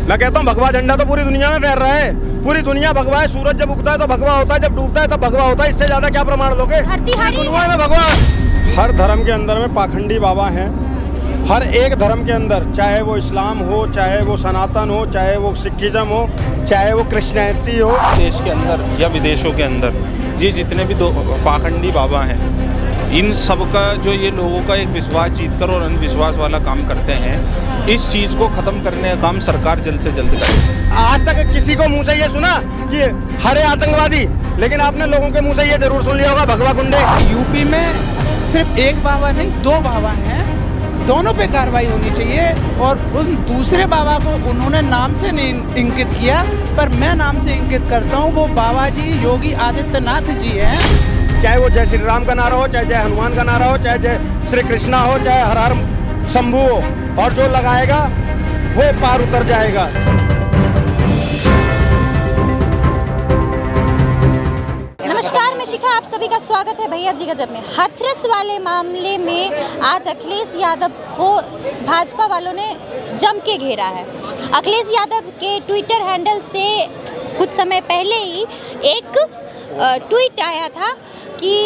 मैं कहता हूँ भगवा झंडा तो पूरी दुनिया में फहर रहा है। पूरी दुनिया भगवा है। सूरज जब उगता है तो भगवा होता है, जब डूबता है तब भगवा होता है। इससे ज्यादा क्या प्रमाण लोगे? दुनिया में भगवा। हर धर्म के अंदर में पाखंडी बाबा हैं। हर एक धर्म के अंदर, चाहे वो इस्लाम हो, चाहे वो सनातन हो, चाहे वो सिखिज्म हो, चाहे वो क्रिश्चियनिटी हो। देश के अंदर या विदेशों के अंदर ये जितने भी पाखंडी बाबा हैं, इन सब का जो ये लोगों का एक विश्वास जीतकर और अंधविश्वास वाला काम करते हैं, इस चीज़ को ख़त्म करने का काम सरकार जल्द से जल्द करे। आज तक किसी को मुंह से ये सुना कि हरे आतंकवादी, लेकिन आपने लोगों के मुंह से ये जरूर सुन लिया होगा भगवा गुंडे। यूपी में सिर्फ एक बाबा नहीं, दो बाबा हैं, दोनों पे कार्रवाई होनी चाहिए। और उन दूसरे बाबा को उन्होंने नाम से नहीं इंकित किया, पर मैं नाम से इंकित करता हूँ। वो बाबा जी योगी आदित्यनाथ जी हैं। चाहे वो जय श्री राम का नारा हो, चाहे जय हनुमान का नारा हो, चाहे जय श्री कृष्णा हो, चाहे हर हर शंभू हो, और जो लगाएगा वो पार उतर जाएगा। नमस्कार, मैं शिखा, आप सभी का स्वागत है भैया जी गजब में। हाथरस वाले मामले में आज अखिलेश यादव को भाजपा वालों ने जम के घेरा है। अखिलेश यादव के ट्विटर हैंडल से कुछ समय पहले ही एक ट्वीट आया था कि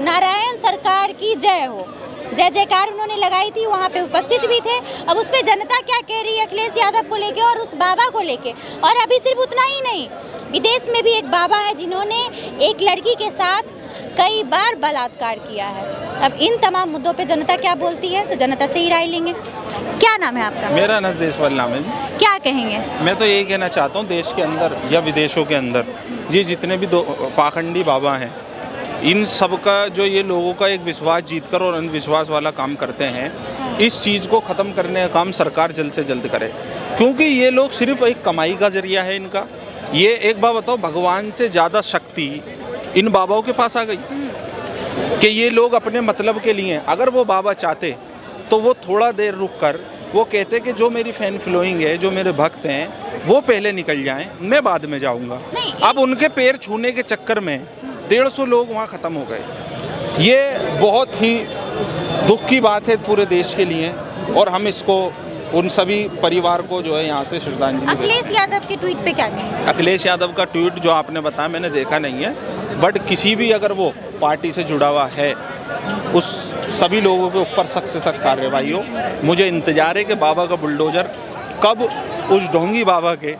नारायण सरकार की जय हो, जय जयकार उन्होंने लगाई थी, वहाँ पे उपस्थित भी थे। अब उस पर जनता क्या कह रही है अखिलेश यादव को लेके और उस बाबा को लेके। और अभी सिर्फ उतना ही नहीं, विदेश में भी एक बाबा है जिन्होंने एक लड़की के साथ कई बार बलात्कार किया है। अब इन तमाम मुद्दों पे जनता क्या बोलती है, तो जनता से ही राय लेंगे। क्या नाम है आपका? मेरा नजदेशवाल नाम है जी। क्या कहेंगे? मैं तो यही कहना चाहता हूँ, देश के अंदर या विदेशों के अंदर ये जितने भी पाखंडी बाबा हैं, इन सब का जो ये लोगों का एक विश्वास जीतकर और अंधविश्वास वाला काम करते हैं, इस चीज़ को ख़त्म करने का काम सरकार जल्द से जल्द करे। क्योंकि ये लोग सिर्फ एक कमाई का जरिया है इनका। ये एक बात बताओ, भगवान से ज़्यादा शक्ति इन बाबाओं के पास आ गई कि ये लोग अपने मतलब के लिए, अगर वो बाबा चाहते तो वो थोड़ा देर रुक कर वो कहते कि जो मेरी फैन फॉलोइंग है, जो मेरे भक्त हैं, वो पहले निकल जाएं, मैं बाद में जाऊंगा। अब उनके पैर छूने के चक्कर में 150 लोग वहाँ ख़त्म हो गए। ये बहुत ही दुख की बात है पूरे देश के लिए, और हम इसको उन सभी परिवार को जो है यहाँ से श्रद्धांजलि। अखिलेश यादव के ट्वीट पे क्या कहेंगे? अखिलेश यादव का ट्वीट जो आपने बताया मैंने देखा नहीं है, बट किसी भी अगर वो पार्टी से जुड़ा हुआ है, उस सभी लोगों के ऊपर सख्त से सख्त कार्रवाई हो। मुझे इंतजार है कि बाबा का बुलडोजर कब उस ढोंगी बाबा के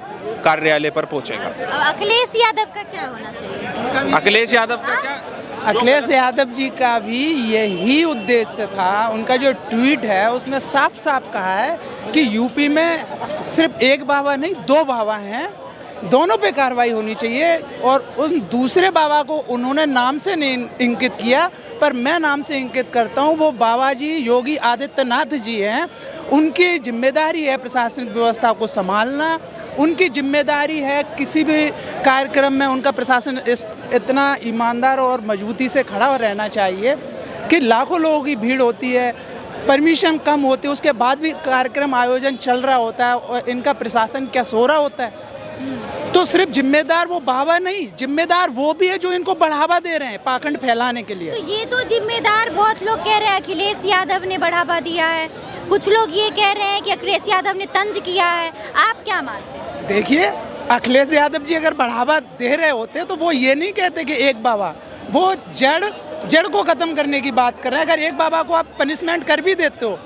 कार्यालय पर पहुंचेगा। अखिलेश यादव का क्या होना चाहिए? अखिलेश यादव का क्या? अखिलेश यादव जी का भी यही उद्देश्य था। उनका जो ट्वीट है उसमें साफ साफ कहा है कि यूपी में सिर्फ एक बाबा नहीं, दो बाबा हैं, दोनों पे कार्रवाई होनी चाहिए। और उन दूसरे बाबा को उन्होंने नाम से नहीं इंकित किया, पर मैं नाम से इंकित करता हूँ। वो बाबा जी योगी आदित्यनाथ जी हैं। उनकी जिम्मेदारी है प्रशासनिक व्यवस्था को संभालना। उनकी जिम्मेदारी है किसी भी कार्यक्रम में उनका प्रशासन इतना ईमानदार और मजबूती से खड़ा रहना चाहिए कि लाखों लोगों की भीड़ होती है, परमिशन कम होती है, उसके बाद भी कार्यक्रम आयोजन चल रहा होता है, और इनका प्रशासन क्या सो रहा होता है? तो सिर्फ जिम्मेदार वो बाबा नहीं, जिम्मेदार वो भी है जो इनको बढ़ावा दे रहे हैं पाखंड फैलाने के लिए। तो ये तो जिम्मेदार बहुत लोग कह रहे हैं अखिलेश यादव ने बढ़ावा दिया है, कुछ लोग ये कह रहे हैं कि अखिलेश यादव ने तंज किया है। आप क्या मानते हैं? देखिए, अखिलेश यादव जी अगर बढ़ावा दे रहे होते तो वो ये नहीं कहते कि एक बाबा, वो जड़ को ख़त्म करने की बात कर रहे हैं। अगर एक बाबा को आप पनिशमेंट कर भी देते हो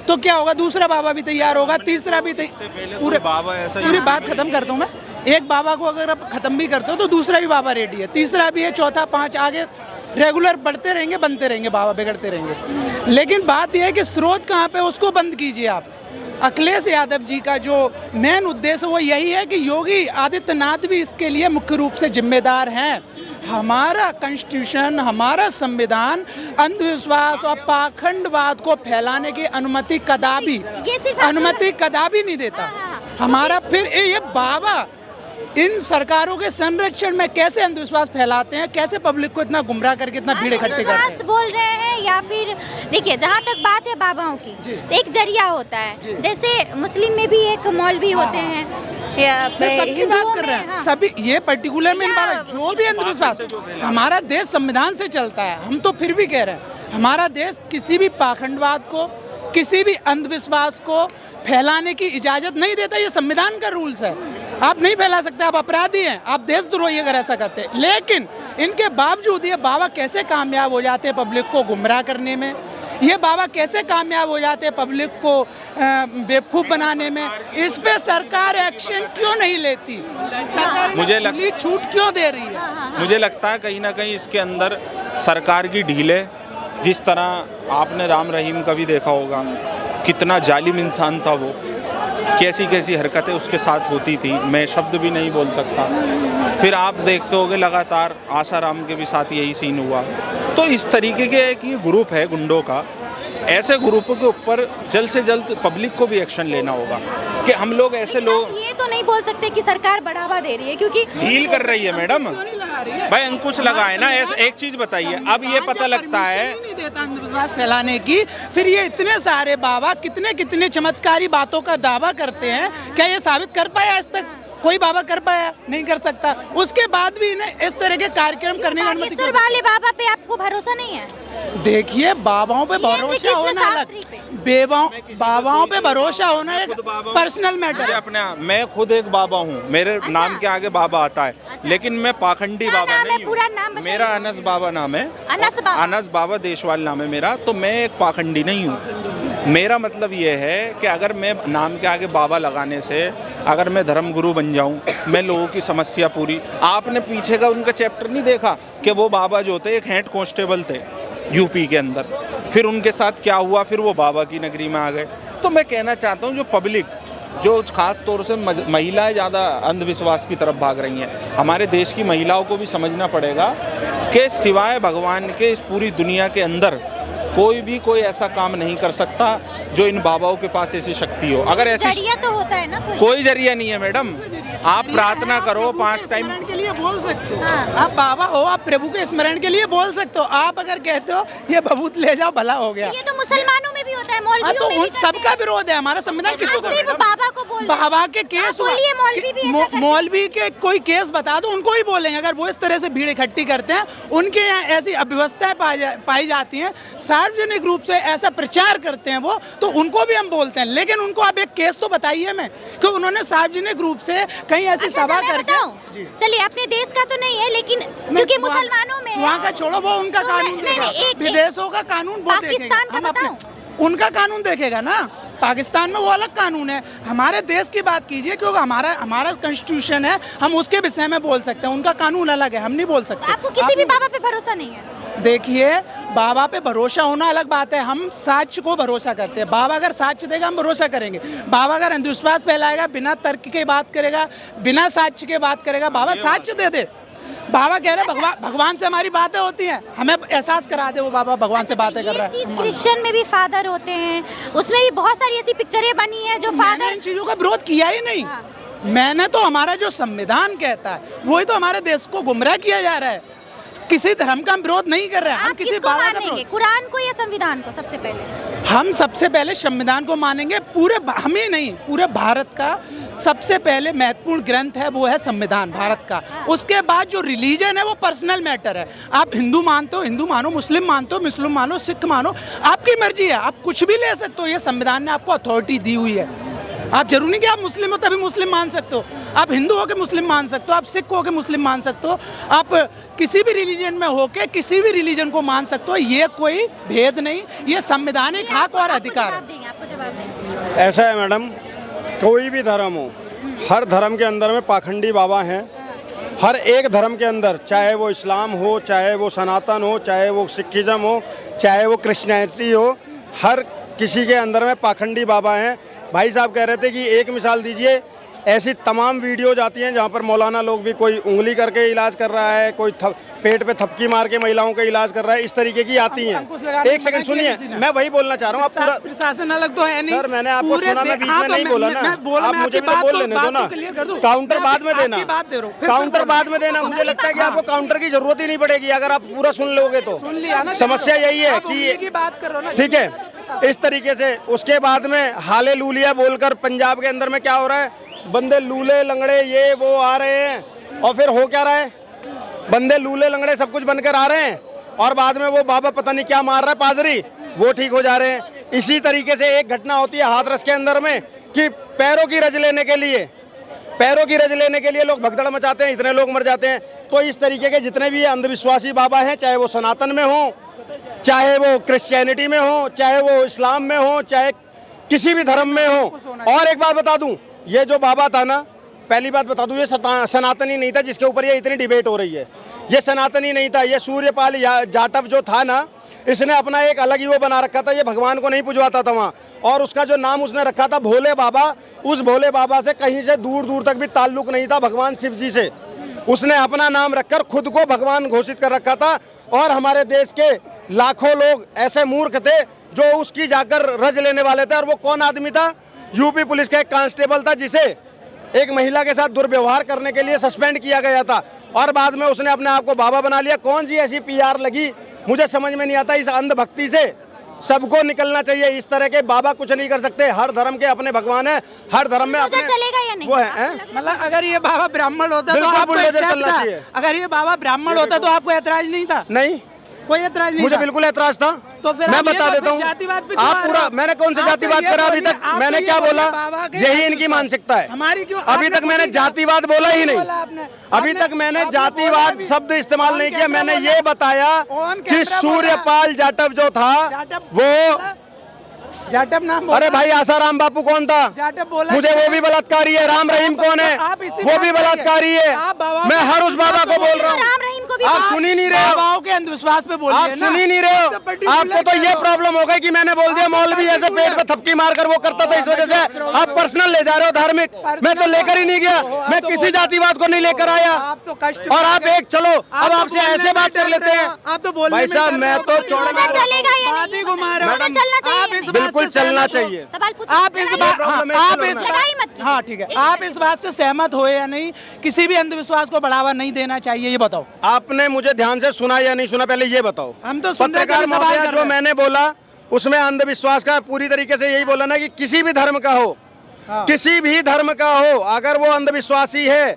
तो क्या होगा, दूसरा बाबा भी तैयार होगा, तीसरा भी पूरी बात ख़त्म करता हूँ मैं। एक बाबा को अगर आप ख़त्म भी करते हो तो दूसरा भी बाबा रेडी है, तीसरा भी है, चौथा, 5 आगे रेगुलर बढ़ते रहेंगे, बनते रहेंगे, बाबा बिगड़ते रहेंगे। लेकिन बात यह है कि स्रोत कहाँ पे, उसको बंद कीजिए आप। अखिलेश यादव जी का जो मेन उद्देश्य वो यही है कि योगी आदित्यनाथ भी इसके लिए मुख्य रूप से जिम्मेदार हैं। हमारा कॉन्स्टिट्यूशन, हमारा संविधान अंधविश्वास और पाखंडवाद को फैलाने की अनुमति कदापि नहीं देता। हमारा फिर ये बाबा इन सरकारों के संरक्षण में कैसे अंधविश्वास फैलाते हैं, कैसे पब्लिक को इतना गुमराह करके इतना भीड़ इकट्ठी करते हैं? बोल रहे हैं या फिर देखिए, जहाँ तक बात है बाबाओं की, एक जरिया होता है। जैसे मुस्लिम में भी एक मौलवी होते हैं, सबकी बात कर रहे हैं, सभी ये पर्टिकुलर में जो भी अंधविश्वास, हमारा देश संविधान से चलता है। हम तो फिर भी कह रहे हैं हमारा देश किसी भी पाखंडवाद को, किसी भी अंधविश्वास को फैलाने की इजाज़त नहीं देता। ये संविधान का रूल्स है, आप नहीं फैला सकते, आप अपराधी हैं, आप देशद्रोही अगर ऐसा करते हैं। लेकिन इनके बावजूद ये बाबा कैसे कामयाब हो जाते हैं पब्लिक को गुमराह करने में, ये बाबा कैसे कामयाब हो जाते हैं पब्लिक को बेवकूफ़ बनाने में। इस पे सरकार एक्शन क्यों नहीं लेती? सरकार मुझे छूट क्यों दे रही है? मुझे लगता है कहीं ना कहीं इसके अंदर सरकार की ढील है। जिस तरह आपने राम रहीम का भी देखा होगा, कितना जालिम इंसान था वो, कैसी कैसी हरकतें उसके साथ होती थी, मैं शब्द भी नहीं बोल सकता। फिर आप देखते होगे लगातार आसाराम के भी साथ यही सीन हुआ। तो इस तरीके के एक ये ग्रुप है गुंडों का, ऐसे ग्रुपों के ऊपर जल्द से जल्द पब्लिक को भी एक्शन लेना होगा कि हम लोग ऐसे लोग ये तो नहीं बोल सकते कि सरकार बढ़ावा दे रही है, क्योंकि डील कर रही है मैडम। भाई अंकुश लगाए ना। ऐसे एक चीज बताइए, अब ये पता लगता है नहीं देता अंधविश्वास फैलाने की, फिर ये इतने सारे बाबा कितने कितने चमत्कारी बातों का दावा करते हैं, क्या ये साबित कर पाया आज तक? कोई बाबा कर पाया? नहीं कर सकता। उसके बाद भी इन्हें इस तरह के कार्यक्रम करने की अनुमति बागेश्वर वाले बाबा पे आपको भरोसा नहीं है? देखिए, बाबाओं पे भरोसा होना अलग, बाबाओं पे भरोसा होना एक पर्सनल मैटर। अपने मैं खुद एक बाबा हूँ, मेरे नाम के आगे बाबा आता है, लेकिन मैं पाखंडी बाबा नहीं हूँ। मेरा अनस बाबा नाम है, अनस बाबा देशवाल नाम है मेरा। तो मैं एक पाखंडी नहीं हूँ। मेरा मतलब ये है कि अगर मैं नाम के आगे बाबा लगाने से अगर मैं धर्मगुरु बन जाऊं, मैं लोगों की समस्या पूरी। आपने पीछे का उनका चैप्टर नहीं देखा कि वो बाबा जो थे एक हेड कांस्टेबल थे यूपी के अंदर, फिर उनके साथ क्या हुआ, फिर वो बाबा की नगरी में आ गए। तो मैं कहना चाहता हूँ जो पब्लिक, जो खास तौर से महिलाएं ज़्यादा अंधविश्वास की तरफ भाग रही हैं, हमारे देश की महिलाओं को भी समझना पड़ेगा कि सिवाय भगवान के इस पूरी दुनिया के अंदर कोई ऐसा काम नहीं कर सकता जो इन बाबाओं के पास ऐसी शक्ति हो। अगर ऐसी जरिया तो होता है ना, कोई जरिया नहीं है मैडम। आप प्रार्थना करो 5 टाइम के लिए बोल सकते हो, आप बाबा हो, आप प्रभु के स्मरण के लिए बोल सकते हो। आप अगर कहते हो ये बबूत ले जाओ भला हो गया, ये तो मुसलमानों में भी होता है, मौलवियों तो में उन सबका विरोध है। हमारा संविधान किसको बाबा को बोल, बाबा के केस मौलवी के कोई केस बता दो, उनको ही बोलेंगे। अगर वो इस तरह से भीड़ इकट्ठी करते हैं, उनके यहाँ ऐसी अव्यवस्थाएं पाई जाती हैं, सार्वजनिक रूप से ऐसा प्रचार करते हैं वो, तो उनको भी हम बोलते हैं। लेकिन उनको आप एक केस तो बताइए हमें कि उन्होंने सार्वजनिक रूप से कहीं ऐसी सभा करके। चलिए, अपने देश का तो नहीं है, लेकिन क्योंकि मुसलमानों में वहाँ का छोड़ो, वो उनका कानून देगा, विदेशों का कानून वो देखेगा, हम अपने उनका कानून देखेगा ना। पाकिस्तान में वो अलग कानून है, हमारे देश की बात कीजिए, क्योंकि हमारा कॉन्स्टिट्यूशन है, हम उसके विषय में बोल सकते हैं। उनका कानून अलग है, हम नहीं बोल सकते। आपको किसी भी बाबा पे भरोसा नहीं है? देखिए, बाबा पे भरोसा होना अलग बात है, हम साक्ष्य को भरोसा करते हैं। बाबा अगर साक्ष्य देगा हम भरोसा करेंगे। बाबा अगर अंधविश्वास फैलाएगा, बिना तर्क के बात करेगा, बिना साक्ष्य के बात करेगा, बाबा साक्ष्य दे दे। बाबा कह रहे हैं भगवान से हमारी बातें होती हैं, हमें एहसास करा दे वो बाबा भगवान से बातें कर रहा है। क्रिश्चियन में भी फादर होते हैं, उसमें भी बहुत सारी ऐसी पिक्चरें बनी हैं जो फादर। इन चीज़ों का विरोध किया ही नहीं। मैंने तो हमारा जो संविधान कहता है वही तो हमारे देश को गुमराह किया जा रहा है। किसी धर्म का हम विरोध नहीं कर रहे हैं, हम किसी बाबा का विरोध। कुरान को या संविधान को? सबसे पहले हम सबसे पहले संविधान को मानेंगे। हम ही नहीं, पूरे भारत का सबसे पहले महत्वपूर्ण ग्रंथ है वो है संविधान भारत का। उसके बाद जो रिलीजन है वो पर्सनल मैटर है। आप हिंदू मानते हो हिंदू मानो, मुस्लिम मानते हो मुस्लिम मानो, सिख मानो, आपकी मर्जी है, आप कुछ भी ले सकते हो। ये संविधान ने आपको अथॉरिटी दी हुई है। आप जरूरी नहीं कि आप मुस्लिम हो तभी मुस्लिम मान सकते हो, आप हिंदू हो के मुस्लिम मान सकते हो, आप सिख हो के मुस्लिम मान सकते हो, आप किसी भी रिलीजन में हो के किसी भी रिलीजन को मान सकते हो। ये कोई भेद नहीं, ये संवैधानिक हक और अधिकार है। ऐसा है मैडम, कोई भी धर्म हो, हर धर्म के अंदर में पाखंडी बाबा हैं। हर एक धर्म के अंदर, चाहे वो इस्लाम हो, चाहे वो सनातन हो, चाहे वो सिखिज्म हो, चाहे वो क्रिश्चियनिटी हो, हर किसी के अंदर में पाखंडी बाबा हैं। भाई साहब कह रहे थे कि एक मिसाल दीजिए, ऐसी तमाम वीडियोज आती हैं जहाँ पर मौलाना लोग भी कोई उंगली करके इलाज कर रहा है, कोई पेट पे थपकी मार के महिलाओं का इलाज कर रहा है, इस तरीके की आती हैं। एक सेकंड सुनिए, मैं वही बोलना चाह रहा हूँ। आप पूरा प्रशासन अलग तो है नहीं सर, मैंने आपको सुना, मैं बीच में नहीं बोला ना, आप मुझे भी बोल लेने दो ना। काउंटर बाद में देना, काउंटर बाद में देना। मुझे लगता है कि आपको काउंटर की जरूरत ही नहीं पड़ेगी अगर आप पूरा सुन लोगे तो। समस्या यही है कि बात कर रहा हूँ, ठीक है, इस तरीके से। उसके बाद में हालेलुया बोलकर पंजाब के अंदर में क्या हो रहा है, बंदे लूले लंगड़े ये वो आ रहे हैं, और फिर हो क्या रहा है, बंदे लूले लंगड़े सब कुछ बनकर आ रहे हैं, और बाद में वो बाबा पता नहीं क्या मार रहा है पादरी, वो ठीक हो जा रहे हैं। इसी तरीके से एक घटना होती है हाथरस के अंदर में कि पैरों की रज लेने के लिए लोग भगदड़ मचाते हैं, इतने लोग मर जाते हैं। तो इस तरीके के जितने भी अंधविश्वासी बाबा हैं, चाहे वो सनातन में हो, चाहे वो क्रिश्चियनिटी में हो, चाहे वो इस्लाम में हो, चाहे किसी भी धर्म में हो। और एक बात बता दूं, ये जो बाबा था ना, पहली बात बता दूं, ये सनातनी नहीं था जिसके ऊपर ये इतनी डिबेट हो रही है। ये सनातनी नहीं था, ये सूर्यपाल जाटव जो था ना, इसने अपना एक अलग ही वो बना रखा था। ये भगवान को नहीं पुजवाता था वहाँ, और उसका जो नाम उसने रखा था भोले बाबा। उस भोले बाबा से कहीं से दूर दूर तक भी ताल्लुक नहीं था भगवान शिव जी से। उसने अपना नाम रखकर खुद को भगवान घोषित कर रखा था। और हमारे देश के लाखों लोग ऐसे मूर्ख थे जो उसकी जाकर रज लेने वाले थे। और वो कौन आदमी था? यूपी पुलिस का एक कांस्टेबल था जिसे एक महिला के साथ दुर्व्यवहार करने के लिए सस्पेंड किया गया था, और बाद में उसने अपने आप को बाबा बना लिया। कौन सी ऐसी पीआर लगी, मुझे समझ में नहीं आता। इस अंधभक्ति से सबको निकलना चाहिए। इस तरह के बाबा कुछ नहीं कर सकते। हर धर्म के अपने भगवान है, हर धर्म में अपने चलेगा या नहीं? वो है। मतलब अगर ये बाबा ब्राह्मण होता तो आपको एक्सेप्ट था, अगर ये बाबा ब्राह्मण होता तो आपको ऐतराज नहीं था? नहीं, कोई ऐतराज नहीं। मुझे बिल्कुल ऐतराज था। तो फिर मैं बता देता हूँ, आप पूरा, मैंने कौन सी जातिवाद करा अभी तक? मैंने क्या बोला? यही इनकी मानसिकता है। हमारी क्यों? अभी तक मैंने जातिवाद बोला ही नहीं। अभी तक मैंने जातिवाद शब्द इस्तेमाल नहीं किया। मैंने ये बताया कि सूर्यपाल जाटव जो था वो जाटव नाम। अरे भाई आसाराम बापू कौन था? जाटव बोला। मुझे वो भी बलात्कारी है। राम रहीम कौन है? वो भी बलात्कारी है। मैं हर उस बाबा को बोल रहा हूँ। राम रहीम को भी आप सुन ही नहीं रहे हो। बाबाओं के अंधविश्वास पे बोलिए आप सुन ही नहीं रहे हो। आपको तो ये प्रॉब्लम हो गई कि मैंने बोल दिया मौलवी ऐसे पेट पे थपकी मारकर वो करता था, इस वजह से आप पर्सनल ले जा रहे हो धार्मिक। मैं तो लेकर ही नहीं गया, मैं किसी जातिवाद को नहीं लेकर आया। आप तो कष्ट और आप एक चलो अब आपसे ऐसे बात कर लेते हैं। आप तो बोल भाई साहब मैं तो चलेगा या नहीं? चलना चाहिए, बिल्कुल चलना चाहिए। सवाल पूछो। आप इस बात, आप इस, लड़ाई मत कीजिए। हाँ ठीक है, आप इस बात से सहमत हो या नहीं, किसी भी अंधविश्वास को बढ़ावा नहीं देना चाहिए, ये बताओ। आपने मुझे ध्यान से सुना या नहीं सुना, पहले ये बताओ। हम तो सुन रहे थे, पत्रकार सवाल महोदय कर रहे जो हैं। मैंने बोला उसमें अंधविश्वास का पूरी तरीके से यही बोला ना कि किसी भी धर्म का हो, किसी भी धर्म का हो, अगर वो अंधविश्वासी है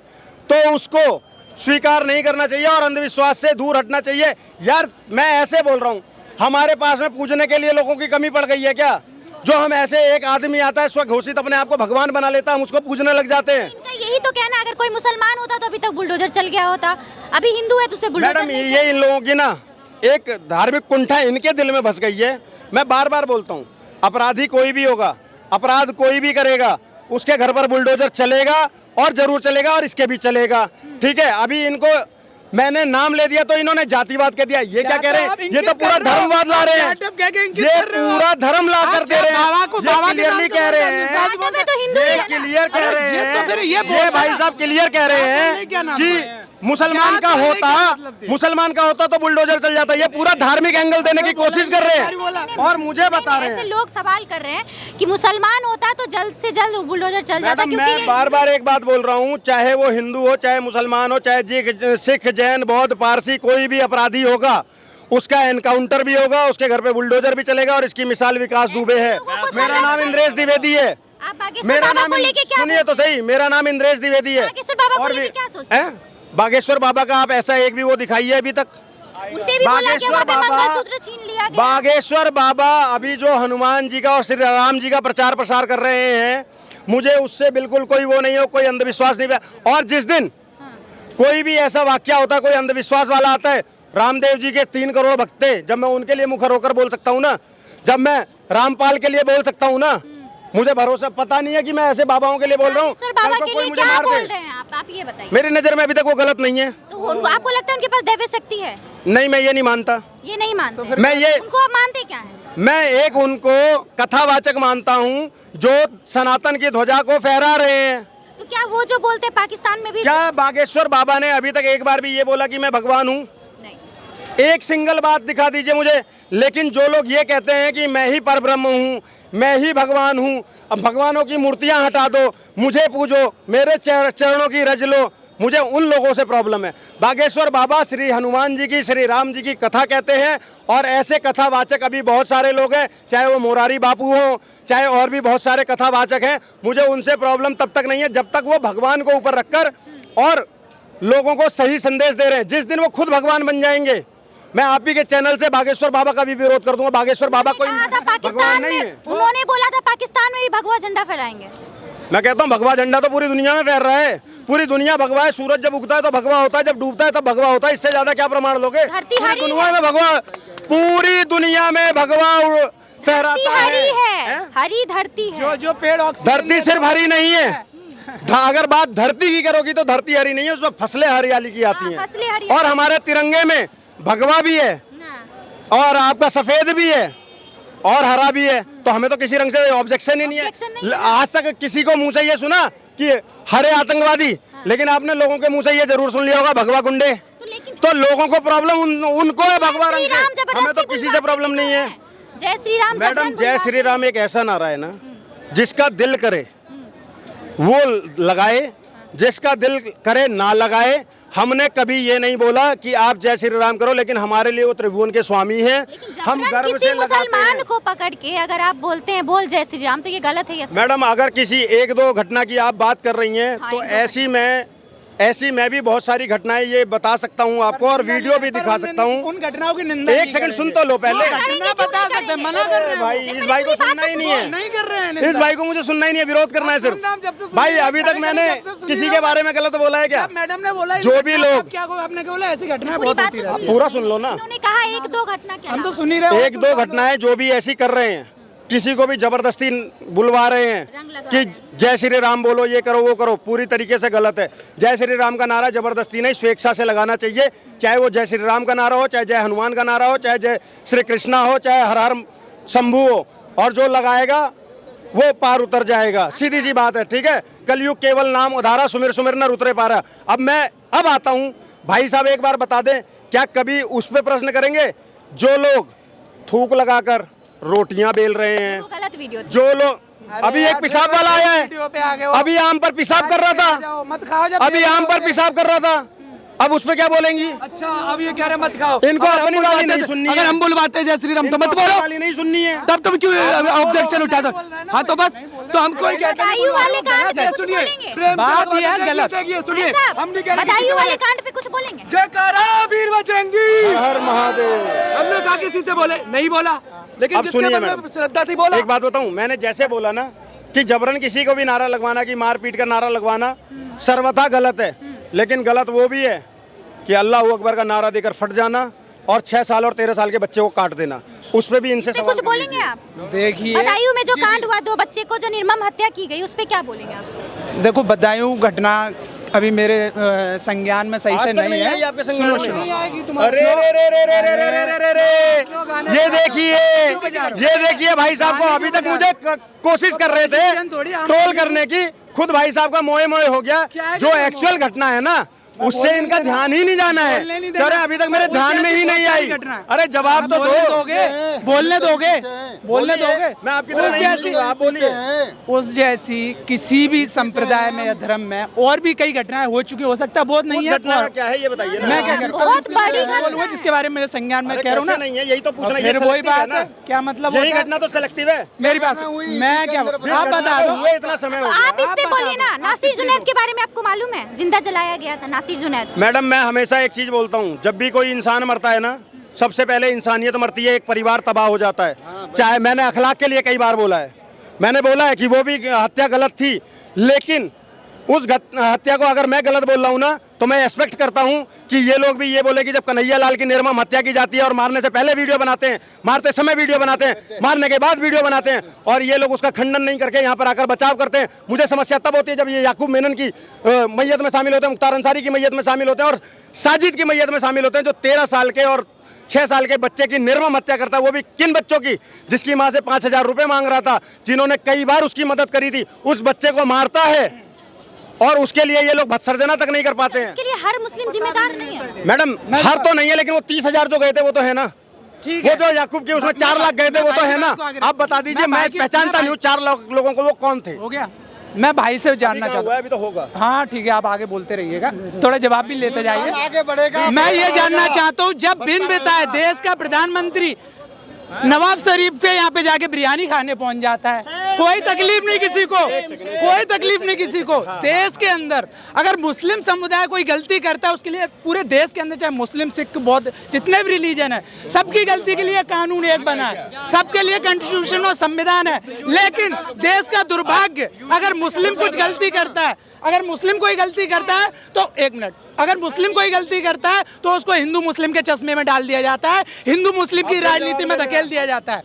तो उसको स्वीकार नहीं करना चाहिए और अंधविश्वास से दूर हटना चाहिए। यार मैं ऐसे बोल रहा हूँ, हमारे पास में पूजने के लिए लोगों की कमी पड़ गई है क्या? जो हम ऐसे एक आदमी आता है स्वघोषित अपने आप को भगवान बना लेता है, हम उसको पूजने लग जाते हैं। इनका यही तो कहना है, अगर कोई मुसलमान होता तो अभी तक बुलडोजर चल गया होता, अभी हिंदू है तो उसे बुलडोजर मैडम ये इन लोगों की ना एक धार्मिक कुंठा इनके दिल में बस गई है। मैं बार बार बोलता हूँ, अपराधी कोई भी होगा, अपराध कोई भी करेगा, उसके घर पर बुलडोजर चलेगा और जरूर चलेगा और इसके भी चलेगा। ठीक है, अभी इनको मैंने नाम ले दिया तो इन्होंने जातिवाद कह दिया। ये क्या कह रहे हैं? ये तो पूरा धर्मवाद ला रहे हैं, ये पूरा धर्म ला कर दे रहे हैं। क्लियरली कह रहे हैं, क्लियर कह रहे हैं, ये भाई साहब क्लियर कह रहे हैं कि मुसलमान का होता तो बुलडोजर चल जाता। ये पूरा धार्मिक एंगल देने की कोशिश कर रहे हैं और मुझे बता रहे हैं। ऐसे लोग सवाल कर रहे हैं कि मुसलमान होता तो जल्द से जल्द बुलडोजर चल जाता। मैं बार बार एक बात बोल रहा हूँ, चाहे वो हिंदू हो, चाहे मुसलमान हो, चाहे सिख, जैन, बौद्ध, पारसी, कोई भी अपराधी होगा उसका एनकाउंटर भी होगा, उसके घर पे बुलडोजर भी चलेगा। और इसकी मिसाल विकास दुबे है। मेरा नाम इंद्रेश द्विवेदी है। मेरा नाम, सुनिए तो सही, मेरा नाम इंद्रेश द्विवेदी है। और बागेश्वर बाबा का आप ऐसा एक भी वो दिखाइए अभी तक। बागेश्वर बाबा अभी जो हनुमान जी का और श्री राम जी का प्रचार प्रसार कर रहे हैं, मुझे उससे बिल्कुल कोई वो नहीं हो, कोई अंधविश्वास नहीं है। और जिस दिन कोई भी ऐसा वाक्य होता है, कोई अंधविश्वास वाला आता है, रामदेव जी के 3 करोड़ भक्त थे, जब मैं उनके लिए मुखर होकर बोल सकता हूँ ना, जब मैं रामपाल के लिए बोल सकता हूँ ना, मुझे भरोसा पता नहीं है कि मैं ऐसे बाबाओं के लिए बोल रहा हूँ। कोई मुझे मार दे, आप ये बताइए। मेरी नजर में अभी तक वो गलत नहीं है। तो आपको लगता है उनके पास दैवीय शक्ति है? नहीं, मैं ये नहीं मानता। ये नहीं मानते? तो मैं ये, उनको आप मानते क्या है? मैं एक उनको कथावाचक मानता हूँ जो सनातन की ध्वजा को फहरा रहे हैं। तो क्या वो जो बोलते हैं पाकिस्तान में भी? क्या बागेश्वर बाबा ने अभी तक एक बार भी ये बोला कि मैं भगवान हूँ? एक सिंगल बात दिखा दीजिए मुझे। लेकिन जो लोग ये कहते हैं कि मैं ही परब्रह्म हूँ, मैं ही भगवान हूँ, अब भगवानों की मूर्तियाँ हटा दो, मुझे पूजो, मेरे चरणों की रज लो, मुझे उन लोगों से प्रॉब्लम है। बागेश्वर बाबा श्री हनुमान जी की, श्री राम जी की कथा कहते हैं और ऐसे कथावाचक अभी बहुत सारे लोग हैं, चाहे वो मोरारी बापू हो, चाहे और भी बहुत सारे कथावाचक हैं। मुझे उनसे प्रॉब्लम तब तक नहीं है जब तक वो भगवान को ऊपर रखकर और लोगों को सही संदेश दे रहे हैं। जिस दिन वो खुद भगवान बन जाएंगे, मैं आप ही के चैनल से बागेश्वर बाबा का भी विरोध कर दूंगा। बागेश्वर बाबा कोई कहा था भगवान पाकिस्तान नहीं में, है। उन्होंने बोला था पाकिस्तान में भी भगवा झंडा फहराएंगे। मैं कहता हूँ भगवा झंडा तो पूरी दुनिया में फहर रहा है। पूरी दुनिया भगवा है। सूरज जब उगता है तो भगवा होता है, जब डूबता है तब भगवा होता है। इससे ज्यादा क्या प्रमाण लोगे? धरती पूरी हरी दुनिया है। में भगवा, पूरी दुनिया में भगवा फहराता हरी है। है, हरी धरती है। जो जो पेड़ ऑक्सीजन धरती सिर्फ हरी नहीं है। अगर बात धरती की करोगी तो धरती हरी नहीं है, उसमें फसलें हरियाली की आती हाँ, फसलें हैं। हरियाली। और हमारे तिरंगे में भगवा भी है हाँ। और आपका सफेद भी है और हरा भी है। तो हमें तो किसी रंग से ऑब्जेक्शन ही नहीं Objection है। नहीं है। आज तक किसी को मुंह से ये सुना कि हरे आतंकवादी, लेकिन आपने लोगों के मुंह से ये जरूर सुन लिया होगा भगवा गुंडे। तो लोगों को प्रॉब्लम उनको है भगवा रंग से, हमें तो किसी से प्रॉब्लम नहीं है। जय श्री राम। मैडम जय श्री राम एक ऐसा नारा है ना, जिसका दिल करे वो लगाए, जिसका दिल करे ना लगाए। हमने कभी ये नहीं बोला कि आप जय श्री राम करो, लेकिन हमारे लिए वो त्रिभुवन के स्वामी हैं। हम गर्व से लगाते मुसलमान हैं। को पकड़ के अगर आप बोलते हैं बोल जय श्री राम, तो ये गलत है ये सही? मैडम अगर किसी एक दो घटना की आप बात कर रही हैं हाँ, तो एक दो ऐसी मैं भी बहुत सारी घटनाएं ये बता सकता हूँ आपको और वीडियो भी दिखा सकता हूँ। उन घटनाओं की निंदा एक सेकंड सुन तो लो पहले। घटना बता सकते हैं, मना कर रहे हैं भाई इस भाई को सुनना ही नहीं है। नहीं कर रहे हैं इस निंदा। भाई को मुझे सुनना ही नहीं है, विरोध करना है आप सुनना, आप जब से सिर्फ। सुन भाई रहे हैं, अभी तक मैंने जब से सुन किसी रहे के हो। बारे में गलत बोला है क्या? अब मैडम ने बोला जो भी लोग क्या आपने क्या बोला, ऐसी घटनाएं पूरी बहुत बात होती तो रहती सुनिए। पूरा सुन लो ना। उन्होंने कहा एक दो घटना क्या हम तो नाम? सुन ही रहे हो। एक दो घटनाएं जो भी ऐसी कर रहे हैं, किसी को भी जबरदस्ती बुलवा रहे हैं रंग लगा कि रहे हैं। जय श्री राम बोलो, ये करो वो करो, पूरी तरीके से गलत है। जय श्री राम का नारा जबरदस्ती नहीं, स्वेच्छा से लगाना चाहिए। चाहे वो जय श्री राम का नारा हो, चाहे जय हनुमान का नारा हो, चाहे जय श्री कृष्णा हो, चाहे हर हर शंभू हो, और जो लगाएगा वो पार उतर जाएगा। सीधी सी बात है, ठीक है। कलयुग केवल नाम उधारा, सुमिर सुमिर न उतरे पारा। अब आता हूँ, भाई साहब एक बार बता दें, क्या कभी उस पर प्रश्न करेंगे जो लोग थूक लगाकर रोटियां बेल रहे हैं, वो गलत वीडियो थी। जो लोग अभी एक पेशाब वाला आया वीडियो पे आ गए है, हो। अभी आम पर पेशाब कर रहा था, मत खाओ जब अभी आम पर पेशाब कर रहा था, अब उस पे क्या बोलेंगी? अच्छा अब ये कह रहे मत खाओ। इनको अगर हम अपनी वाली बुलवाते- नहीं सुननी है। अगर हम बुलवाते जय श्री राम तो इनको मत अपनी बोलो। वाली नहीं सुननी है। तब तुम क्यों ऑब्जेक्शन उठाते? हाँ तो बस, तो हम कोई कहते हैं बदायूं वाले कांड पे कुछ सुनिए, बोलेंगे? प्रेम से बात ये है देखिए, गलत। देखिए, सुनिए, भाई साहब, हम नहीं कह रहे बदायूं किसी वाले को कांड पे कुछ बोलेंगे? जयकारा वीर बजरंगी। हर महादेव। हमने कहा किसी से बोले नहीं बोला, लेकिन अब जिसके सुनिए मन में मैडम। श्रद्धा थी बोला। एक बात बताऊं, मैंने जैसे बोला ना कि जबरन किसी को भी नारा लगवाना, कि मार पीट का नारा लगवाना सर्वथा गलत है। लेकिन गलत वो भी है कि अल्लाह अकबर का नारा देकर फट जाना और 6 साल और 13 साल के बच्चे को काट देना, उस पे भी इनसे पे सवाल कुछ कर बोलेंगे लीजिए। आप? देखिए बदायूं में जो कांड हुआ, 2 बच्चे को जो निर्मम हत्या की गई, उस पे क्या बोलेंगे आप? देखो बदायूं घटना अभी मेरे संज्ञान में सही आज से तक नहीं आई है। आपके संज्ञान सुनो में? सुनो, अरे रे रे रे रे रे रे रे रे रे, ये देखिए भाई साहब को अभी तक मुझे कोशिश कर रहे थे ट्रोल करने की, खुद भाई साहब का मोए मोए हो गया। जो एक्चुअल घटना है ना, उससे इनका ध्यान ही नहीं जाना है। कह रहे अभी तक मेरे ध्यान में ही नहीं आई। अरे जवाब तो बोलने दो। दोगे, बोलने दोगे, बोलने दोगे। मैं आपकी तरह नहीं बोल रहा, आप बोलिए। उस जैसी किसी भी संप्रदाय में या धर्म में और भी कई घटनाएं हो चुकी, हो सकता है बहुत नहीं है। घटना क्या है ये बताइए ना। मैं क्या करता बहुत बड़ी हूँ, घटना है। जिसके बारे में मेरे संज्ञान में अरे कह रहा हूँ ना, कैसे नहीं है, यही तो पूछना। फिर वही बात है, क्या मतलब यही होता है? घटना तो सिलेक्टिव है। मेरी बात सुन, मैं क्या आप बता दो। हुए इतना समय हो गया। आप इस पे बोलिए ना। नासिर जुनैद के बारे में आपको मालूम है? जिंदा जलाया गया था नासिर जुनैद। मैडम मैं हमेशा एक चीज बोलता हूँ, जब भी कोई इंसान मरता है ना, सबसे पहले इंसानियत मरती है, एक परिवार तबाह हो जाता है। चाहे मैंने अखलाक के लिए कई बार बोला है, मैंने बोला है कि वो भी हत्या गलत थी, लेकिन उस हत्या को अगर मैं गलत बोल रहा हूँ ना, तो मैं एक्सपेक्ट करता हूँ कि ये लोग भी ये बोले कि जब कन्हैया लाल की निर्मम हत्या की जाती है और मारने से पहले वीडियो बनाते हैं, मारते समय वीडियो बनाते हैं, मारने के बाद वीडियो बनाते हैं, और ये लोग उसका खंडन नहीं करके यहाँ पर आकर बचाव करते हैं। मुझे समस्या तब होती है जब ये याकूब मेनन की मैयत में शामिल होते हैं, मुख्तार अंसारी की मैयत में शामिल होते हैं और साजिद की मैयत में शामिल होते हैं, जो 13 साल के और 6 साल के बच्चे की निर्मम हत्या करता है। वो भी किन बच्चों की? जिसकी माँ से 5000 रुपये मांग रहा था, जिन्होंने कई बार उसकी मदद करी थी। उस बच्चे को मारता है और उसके लिए ये लोग भत्सर्जना तक नहीं कर पाते हैं। इसके लिए हर मुस्लिम जिम्मेदार नहीं है। मैडम हर तो नहीं है, लेकिन वो 30,000 जो गए थे वो तो है ना। वो जो याकूब के उसमें 4 लाख गए थे वो तो है ना। आप बता दीजिए, मैं पहचानता नहीं हूँ 4 लोगों को, वो कौन थे? हो गया। मैं भाई से जानना चाहता हूँ। अभी तो होगा। हाँ ठीक है, आप आगे बोलते रहिएगा, थोड़ा जवाब भी लेते जाइए। आगे बढ़ेगा। मैं ये जानना चाहता हूँ, जब बिन बिताए देश का प्रधानमंत्री नवाब शरीफ के यहाँ पे जाके बिरयानी खाने पहुंच जाता है, कोई तकलीफ नहीं किसी को, कोई तकलीफ नहीं किसी को। देश के अंदर अगर मुस्लिम समुदाय कोई गलती करता है उसके लिए पूरे देश के अंदर, चाहे मुस्लिम, सिख, बौद्ध, जितने भी रिलीजन है, सबकी गलती के लिए कानून एक बना है, सबके लिए कॉन्स्टिट्यूशन और संविधान है। लेकिन देश का दुर्भाग्य, अगर मुस्लिम कुछ गलती करता है, अगर मुस्लिम कोई गलती करता है तो एक मिनट, अगर मुस्लिम कोई गलती करता है तो उसको हिंदू मुस्लिम के चश्मे में डाल दिया जाता है, हिंदू मुस्लिम की राजनीति में धकेल दिया जाता है।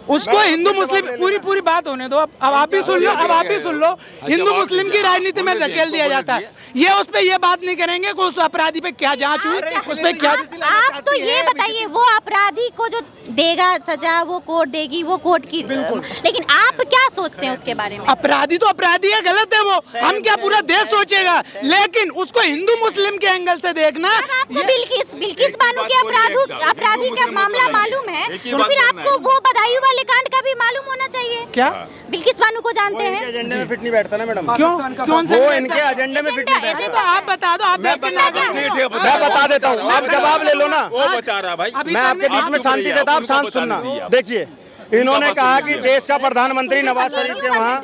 उसको हिंदू मुस्लिम, पूरी बात होने दो, अब आप भी सुन लो, अब आप भी सुन लो। हिंदू मुस्लिम की राजनीति में धकेल दिया जाता है। ये उस पे ये बात नहीं करेंगे कि उस अपराधी पे क्या जांच हुई, उस पे क्या। आप तो ये बताइए, वो अपराधी को जो देगा सजा, वो कोर्ट देगी, वो कोर्ट की, लेकिन आप क्या सोचते हैं उसके बारे में? अपराधी तो अपराधी है, गलत है वो, हम क्या पूरा देश सोचेगा, लेकिन उसको हिंदू मुस्लिम के एंगल से देखना। आपको बिल्किस बानो के अपराधी का मामला मालूम है, तो फिर आपको वो बदायूं वाले कांड का भी मालूम होना चाहिए। क्या बिल्किस बानो को जानते हैं? एजेंडे में फिट नहीं बैठता ना मैडम। क्यों? वो इनके एजेंडे में फिट नहीं बैठता। तो आप बता दो, आप मैं बता देता हूँ, आप जवाब ले लो ना। वो बता रहा भाई, मैं आपके बीच में शांति से था, आप शांत सुनना। देखिए, इन्होंने कहा कि देश का प्रधानमंत्री नवाज शरीफ के वहाँ,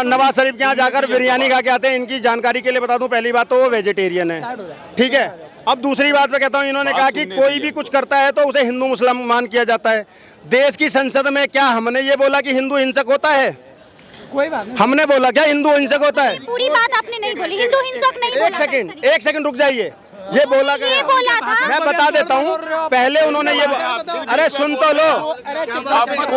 नवाज शरीफ के यहाँ जाकर बिरयानी खा के आते हैं। इनकी जानकारी के लिए बता दूं, पहली बात तो वो वेजिटेरियन है, ठीक है। अब दूसरी बात पे कहता हूँ, इन्होंने कहा कि कोई भी कुछ करता है तो उसे हिंदू मुसलमान किया जाता है। देश की संसद में क्या हमने ये बोला कि हिंदू हिंसक होता है? कोई बात नहीं। हमने बोला क्या हिंदू हिंसक होता है? पूरी बात आपने नहीं बोली, हिंदू हिंसक नहीं बोला। एक सेकंड रुक जाइए। ये बोला था, मैं बता देता हूँ। पहले उन्होंने ये, अरे सुन तो लो,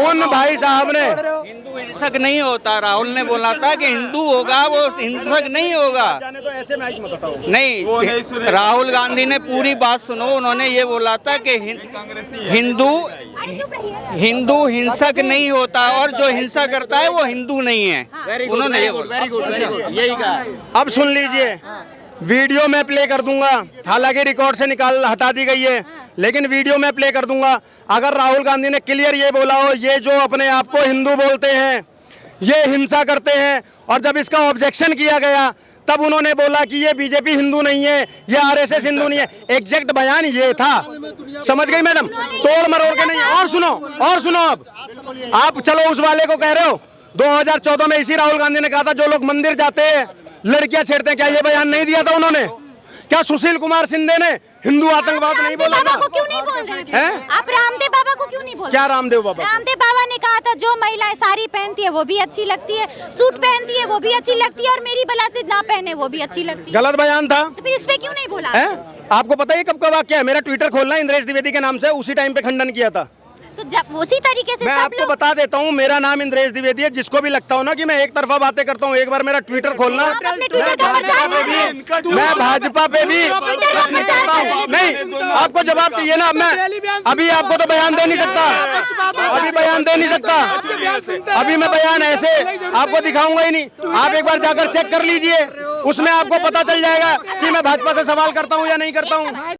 उन भाई साहब ने, हिंदू हिंसक नहीं होता, राहुल ने बोला था कि हिंदू होगा वो हिंसक नहीं होगा। तो ऐसे मैच मत हटाओ। नहीं, राहुल गांधी ने पूरी बात सुनो, उन्होंने ये बोला था कि हिंदू हिंसक नहीं होता और जो हिंसा करता है वो हिंदू नहीं है। उन्होंने ये बोला, यही कहा। अब सुन लीजिए, वीडियो मैं प्ले कर दूंगा, हालांकि रिकॉर्ड से हटा दी गई है, लेकिन वीडियो मैं प्ले कर दूंगा। अगर राहुल गांधी ने क्लियर ये बोला हो, ये जो अपने आप को हिंदू बोलते हैं ये हिंसा करते हैं, और जब इसका ऑब्जेक्शन किया गया तब उन्होंने बोला कि ये बीजेपी हिंदू नहीं है, ये आरएसएस हिंदू नहीं है। एग्जैक्ट बयान ये था, समझ गई मैडम? तोड़ मरोड़ के नहीं। और सुनो, अब आप चलो उस वाले को कह रहे हो, 2014 में इसी राहुल गांधी ने कहा था जो लोग मंदिर जाते हैं लड़कियां छेड़ते हैं। क्या ये बयान नहीं दिया था उन्होंने? क्या सुशील कुमार शिंदे ने हिंदू आतंकवाद नहीं बोला था? क्यों नहीं बोल रहे हैं? आप रामदेव बाबा को क्यों नहीं बोल रहे? क्या रामदेव बाबा? रामदेव बाबा ने कहा था जो महिलाएं साड़ी पहनती है वो भी अच्छी लगती है, सूट पहनती है वो भी अच्छी लगती है, और मेरी बला से ना पहने वो भी अच्छी लगती है। गलत बयान था, तो फिर इस पे क्यों नहीं बोला? आपको पता है कब का वाक्य है? मेरा ट्विटर खोलना, इंद्रेश द्विवेदी के नाम से, उसी टाइम पे खंडन किया था। तो जब उसी तरीके से मैं आपको बता देता हूँ, मेरा नाम इंद्रेश द्विवेदी है। जिसको भी लगता हो ना कि मैं एक तरफा बातें करता हूँ, एक बार मेरा ट्विटर खोलना। मैं भाजपा पे भी नहीं, आपको जवाब चाहिए ना। मैं अभी आपको तो बयान दे नहीं सकता, अभी बयान दे नहीं सकता, अभी मैं बयान ऐसे आपको दिखाऊंगा ही नहीं। आप एक बार जाकर चेक कर लीजिए, उसमें आपको पता चल जाएगा कि मैं भाजपा से सवाल करता हूँ या नहीं करता हूँ।